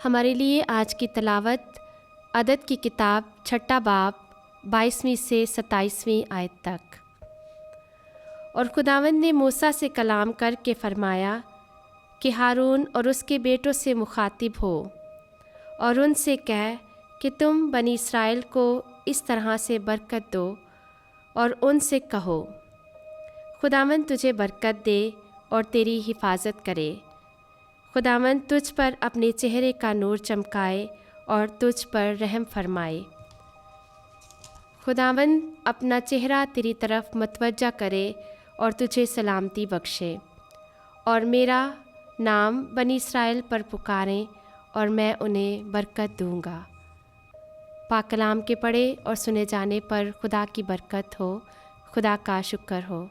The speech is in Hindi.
हमारे लिए आज की तलावत अदद की किताब छठा बाब 22वीं से 27वीं आयत तक। और खुदावंद ने मूसा से कलाम करके फ़रमाया कि हारून और उसके बेटों से मुखातिब हो और उनसे कह कि तुम बनी इस्राएल को इस तरह से बरकत दो और उनसे कहो, खुदावंद तुझे बरकत दे और तेरी हिफाजत करे। खुदावंद तुझ पर अपने चेहरे का नूर चमकाए और तुझ पर रहम फरमाए। खुदावंद अपना चेहरा तेरी तरफ मतवज्जा करे और तुझे सलामती बख्शे और मेरा नाम बनी इस्राएल पर पुकारें और मैं उन्हें बरकत दूंगा। पाक कलाम के पढ़े और सुने जाने पर खुदा की बरकत हो। खुदा का शुक्र हो।